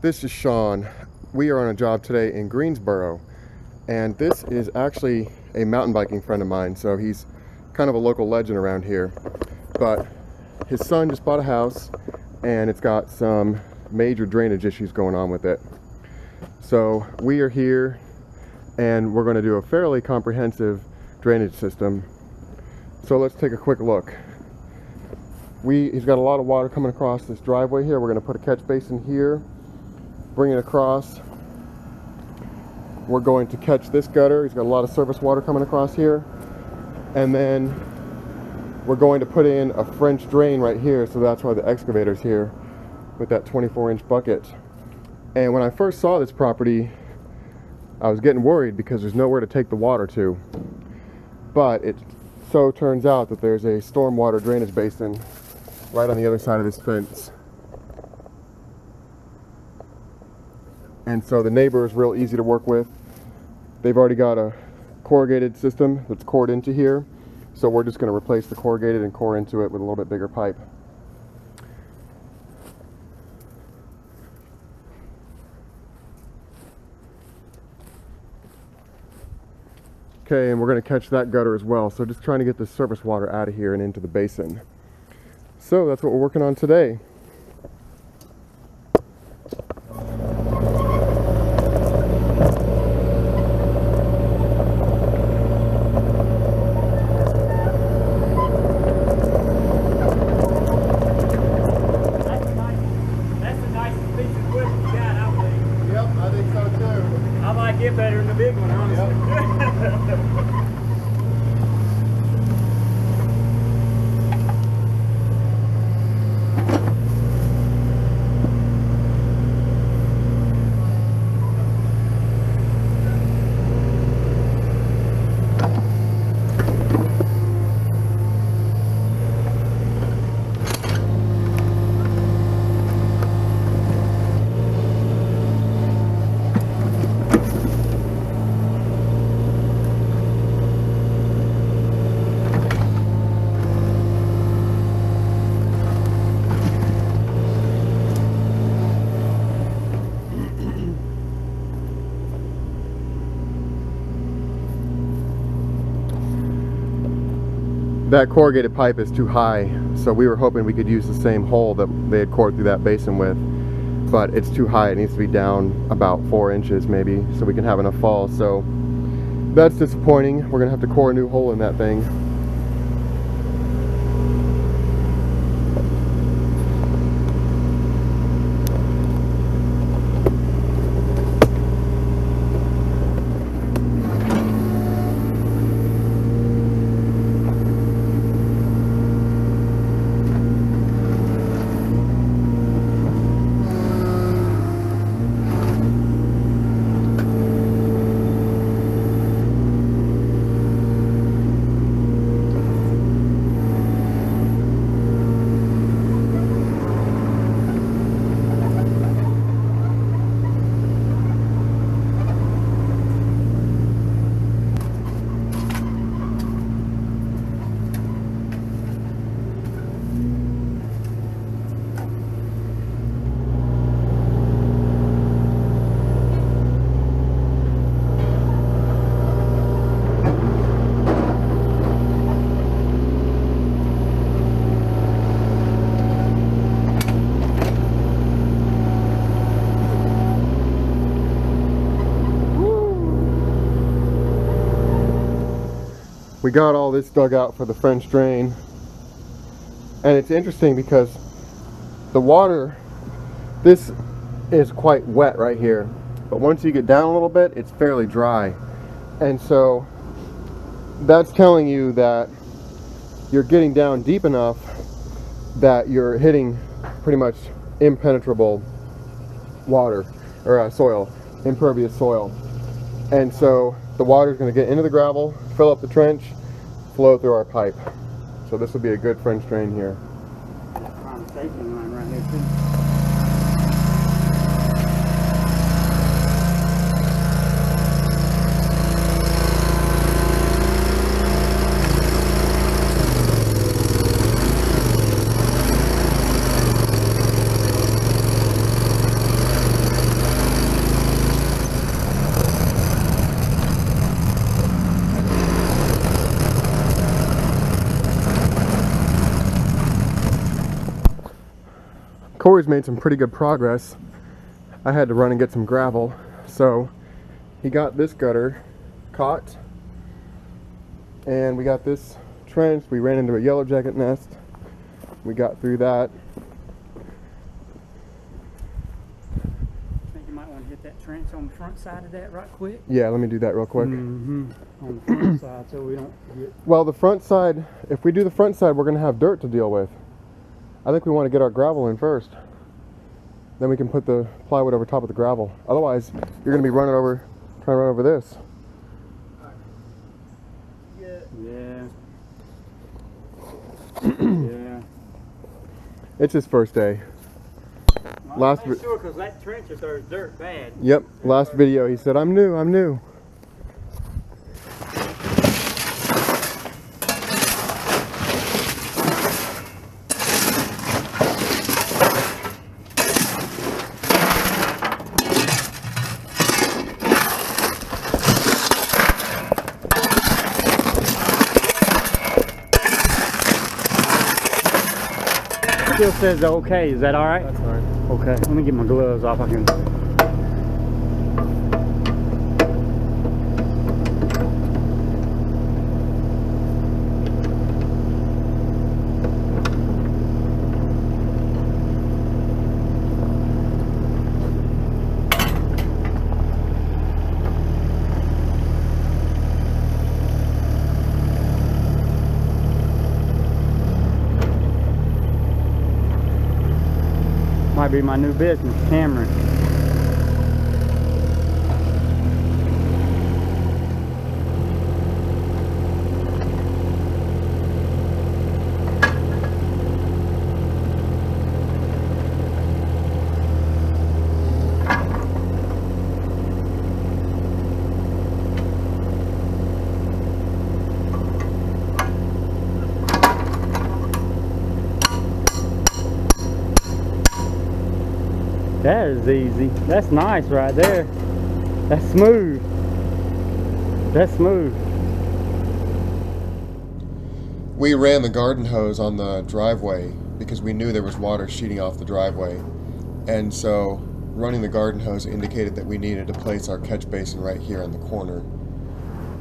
This is Sean. We are on a job today in Greensboro, and this is actually a mountain biking friend of mine, so he's kind of a local legend around here. But his son just bought a house, and it's got some major drainage issues going on with it. So we are here, and we're going to do a fairly comprehensive drainage system. So let's take a quick look. He's got a lot of water coming across this driveway here. We're going to put a catch basin here, bring it across. We're going to catch this gutter. He's got a lot of surface water coming across here. And then we're going to put in a French drain right here, so that's why the excavator's here with that 24-inch bucket. And when I first saw this property, I was getting worried because there's nowhere to take the water to. But it so turns out that there's a stormwater drainage basin right on the other side of this fence. And so the neighbor is real easy to work with. They've already got a corrugated system that's cored into here. So we're just going to replace the corrugated and core into it with a little bit bigger pipe. Okay, and we're going to catch that gutter as well. So just trying to get the surface water out of here and into the basin. So that's what we're working on today. That's the nicest piece of equipment you got, I believe. Yep, I think so too. I like it better than the big one, honestly. That corrugated pipe is too high, so we were hoping we could use the same hole that they had cored through that basin with, but it's too high. It needs to be down about 4 inches maybe, so we can have enough fall. So that's disappointing. We're gonna have to core a new hole in that thing. We got all this dug out for the French drain, and it's interesting because the water, this is quite wet right here, but once you get down a little bit, it's fairly dry. And so that's telling you that you're getting down deep enough that you're hitting pretty much impenetrable water, or soil, impervious soil. And so the water is going to get into the gravel, fill up the trench, flow through our pipe. So this will be a good French drain here. Prime safety line right here too. Corey's made some pretty good progress. I had to run and get some gravel, so he got this gutter caught, and we got this trench. We ran into a yellow jacket nest. We got through that. I think you might want to hit that trench on the front side of that right quick. Yeah, let me do that real quick. On the front side, so we don't get. Well, the front side, if we do the front side, we're going to have dirt to deal with. I think we want to get our gravel in first. Then we can put the plywood over top of the gravel. Otherwise, you're going to be trying to run over this. Yeah. Yeah. It's his first day. Well, make sure, because that trench is there's dirt bad. Yep, last video he said, I'm new. Still says okay. Is that all right? That's fine. Okay. Let me get my gloves off. I can. Might be my new business, Cameron. That is easy. That's nice right there. That's smooth. That's smooth. We ran the garden hose on the driveway because we knew there was water sheeting off the driveway. And so running the garden hose indicated that we needed to place our catch basin right here in the corner.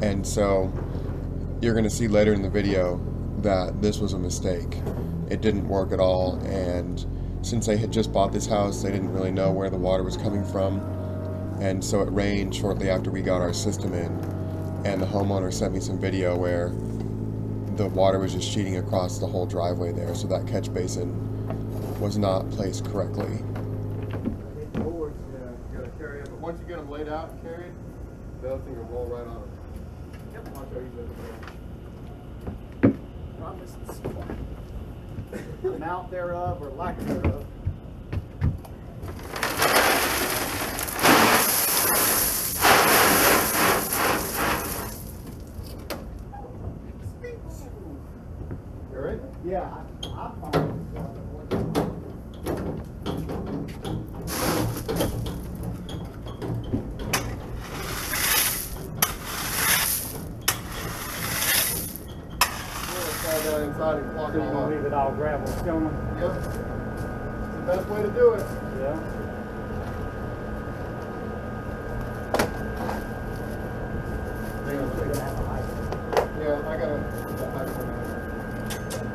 And so you're going to see later in the video that this was a mistake. It didn't work at all, and since they had just bought this house, they didn't really know where the water was coming from, and so it rained shortly after we got our system in, and the homeowner sent me some video where the water was just sheeting across the whole driveway there, so that catch basin was not placed correctly. But once you get them laid out and carried, the other thing will roll right on them. Yep. I'll show you Amount thereof or lack thereof. You alright? Yeah, I'm fine. Inside and clock So you're all gonna up. leave it all gravel showing? Yep. It's the best way to do it. Yeah. Yeah, I gotta.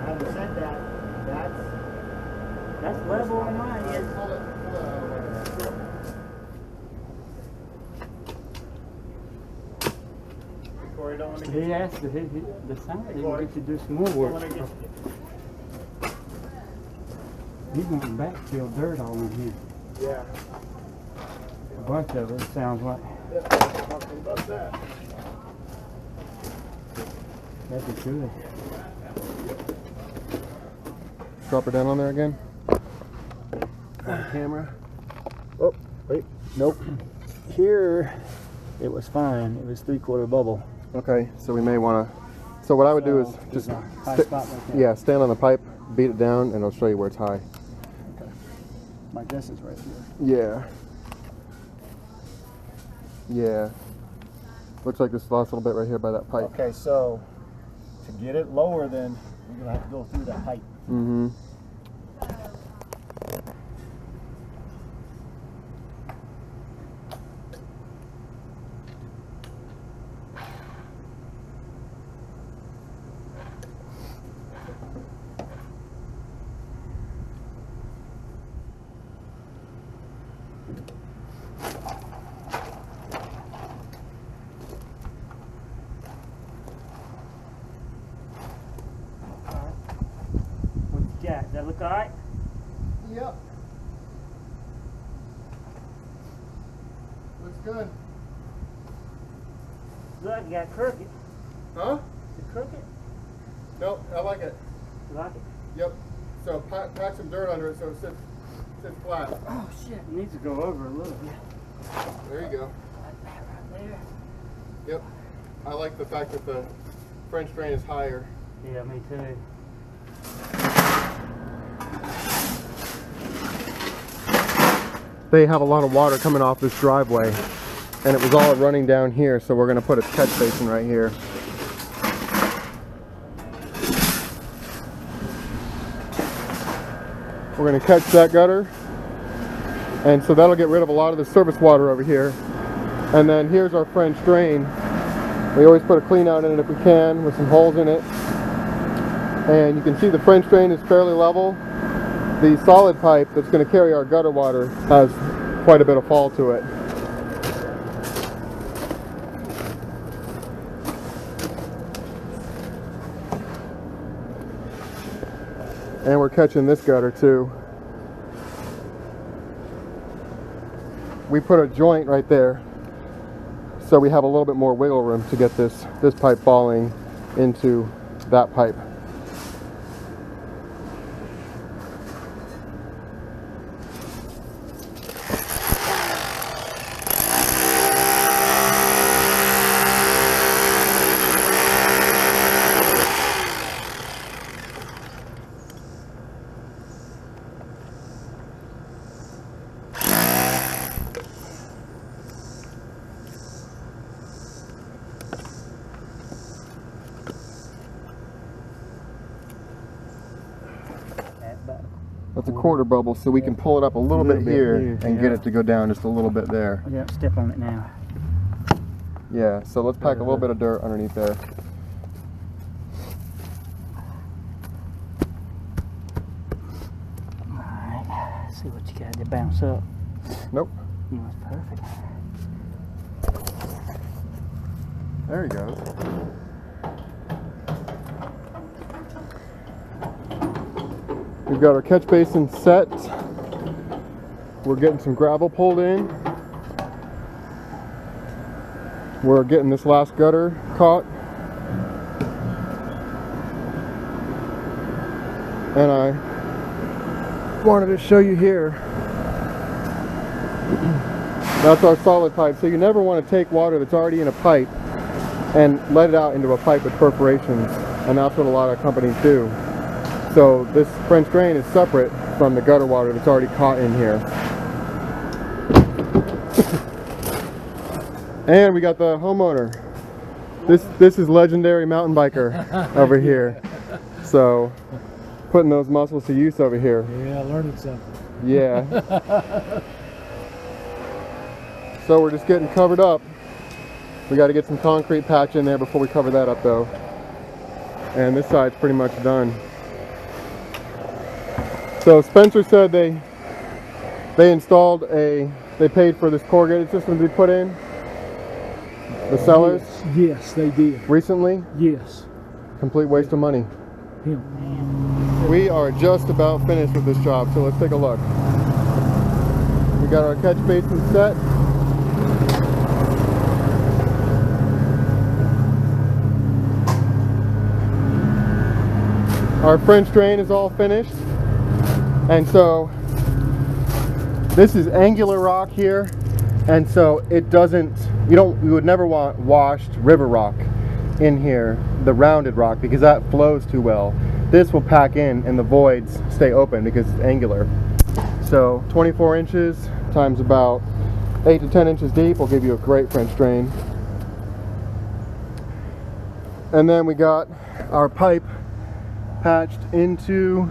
Having said that, That's level on mine. Pull it out of the way. Corey, don't let me He asked to hit the side. He wanted to do some more work. He's going to backfill dirt all in here. Yeah. A bunch of it sounds like. Talking about that. That'd be good. Drop her down on there again. On camera. Oh, wait. Nope. Here, it was fine. It was 3/4 bubble. Okay, so we may want to. So what I would do is there's just a high spot right there. yeah, stand on the pipe, beat it down, and it'll show you where it's high. Okay. My guess is right here. Yeah. Looks like this lost a little bit right here by that pipe. Okay, so to get it lower, then you're gonna have to go through that height. Mm-hmm. What you got? Does that look alright? Yep. Looks good. Look, you got crooked. Huh? Is it crooked? Nope, I like it. You like it? Yep. So pack some dirt under it so it sits flat. Oh shit, it needs to go over a little bit. There you go. Like that right there. Yep. I like the fact that the French drain is higher. Yeah, me too. They have a lot of water coming off this driveway, and it was all running down here, so we're going to put a catch basin right here. We're going to catch that gutter, and so that'll get rid of a lot of the surface water over here. And then here's our French drain. We always put a clean out in it if we can, with some holes in it. And you can see the French drain is fairly level. The solid pipe that's going to carry our gutter water has quite a bit of fall to it. And we're catching this gutter too. We put a joint right there, so we have a little bit more wiggle room to get this pipe falling into that pipe. That's a quarter bubble, so we can pull it up a little bit here and get it to go down just a little bit there. Yeah, step on it now. Yeah, so let's pack a little bit of dirt underneath there. Alright, see what you got to bounce up. Nope. Oh, that's perfect. There he goes. We've got our catch basin set. We're getting some gravel pulled in. We're getting this last gutter caught. And I wanted to show you here. That's our solid pipe. So you never want to take water that's already in a pipe and let it out into a pipe with perforations. And that's what a lot of companies do. So this French drain is separate from the gutter water that's already caught in here. And we got the homeowner. This is legendary mountain biker over here. So putting those muscles to use over here. Yeah, learning something. Yeah. So we're just getting covered up. We got to get some concrete patch in there before we cover that up though. And this side's pretty much done. So Spencer said they installed they paid for this corrugated system to be put in. The sellers? Yes, they did. Recently? Yes. Complete waste of money. We are just about finished with this job, so let's take a look. We got our catch basin set. Our French drain is all finished. And so this is angular rock here, and so it doesn't, you would never want washed river rock in here, the rounded rock, because that flows too well. This will pack in and the voids stay open because it's angular. So 24 inches times about 8 to 10 inches deep will give you a great French drain. And then we got our pipe patched into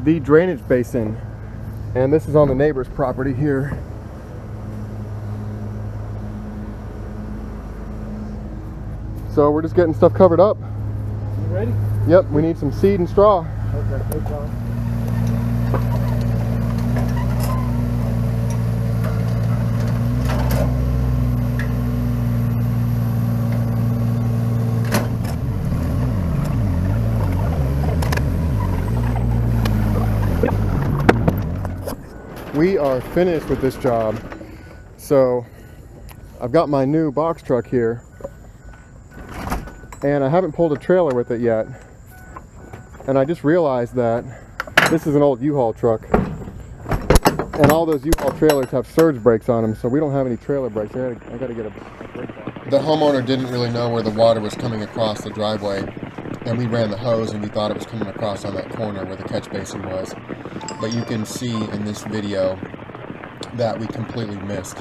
the drainage basin, and this is on the neighbor's property here. So we're just getting stuff covered up. You ready? Yep, we need some seed and straw. Okay, no problem. We are finished with this job. So I've got my new box truck here, and I haven't pulled a trailer with it yet. And I just realized that this is an old U-Haul truck, and all those U-Haul trailers have surge brakes on them, so we don't have any trailer brakes. I gotta get a brake box. The homeowner didn't really know where the water was coming across the driveway, and we ran the hose and we thought it was coming across on that corner where the catch basin was. But you can see in this video that we completely missed,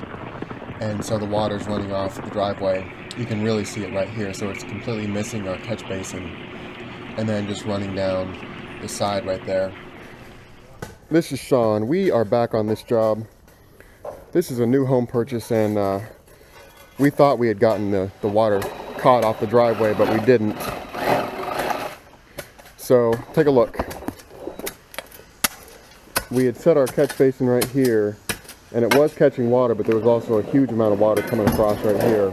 and so the water's running off the driveway. You can really see it right here, so it's completely missing our catch basin and then just running down the side right there. This is Sean. We are back on this job. This is a new home purchase, and we thought we had gotten the water caught off the driveway, but we didn't. So take a look. We had set our catch basin right here, and it was catching water, but there was also a huge amount of water coming across right here.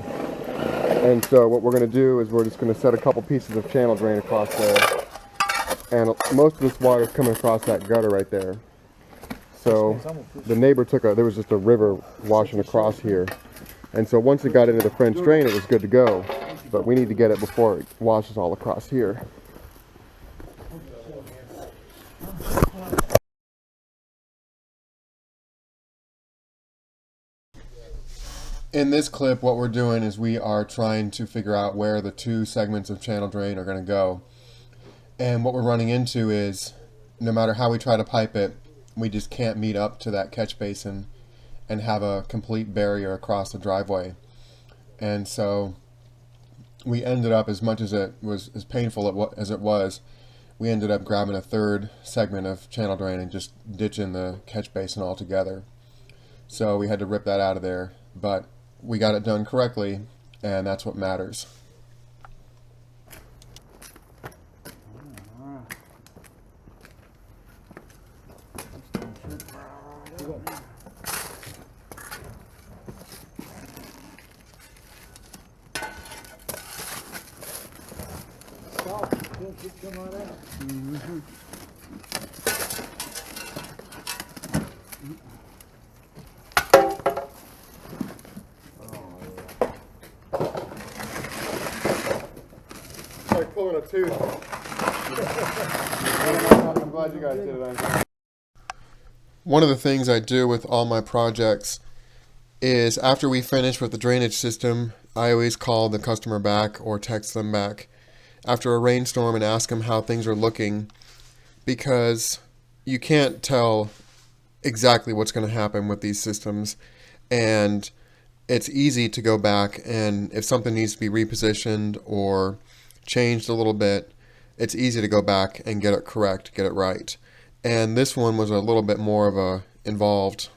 And so what we're going to do is we're just going to set a couple pieces of channel drain across there. And most of this water is coming across that gutter right there. So the neighbor there was just a river washing across here. And so once it got into the French drain, it was good to go. But we need to get it before it washes all across here. In this clip, what we're doing is we are trying to figure out where the two segments of channel drain are going to go. And what we're running into is, no matter how we try to pipe it, we just can't meet up to that catch basin and have a complete barrier across the driveway. And so we ended up, as much as it was as painful as it was, we ended up grabbing a third segment of channel drain and just ditching the catch basin altogether. So we had to rip that out of there, but we got it done correctly, and that's what matters. Like pulling a tooth. I'm glad you guys did it. One of the things I do with all my projects is, after we finish with the drainage system, I always call the customer back or text them back after a rainstorm and ask them how things are looking, because you can't tell exactly what's going to happen with these systems, and it's easy to go back, and if something needs to be repositioned or changed a little bit, it's easy to go back and get it correct, get it right. And this one was a little bit more of a involved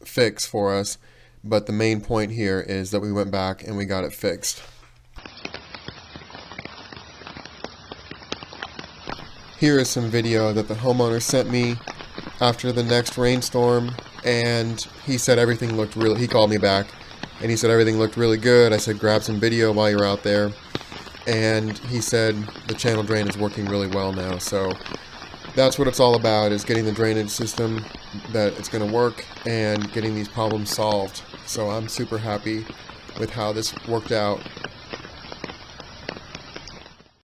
fix for us, but the main point here is that we went back and we got it fixed. Here is some video that the homeowner sent me after the next rainstorm, and he said everything looked really, he called me back and he said everything looked really good. I said, grab some video while you're out there. And he said the channel drain is working really well now. So that's what it's all about, is getting the drainage system that it's going to work and getting these problems solved. So I'm super happy with how this worked out.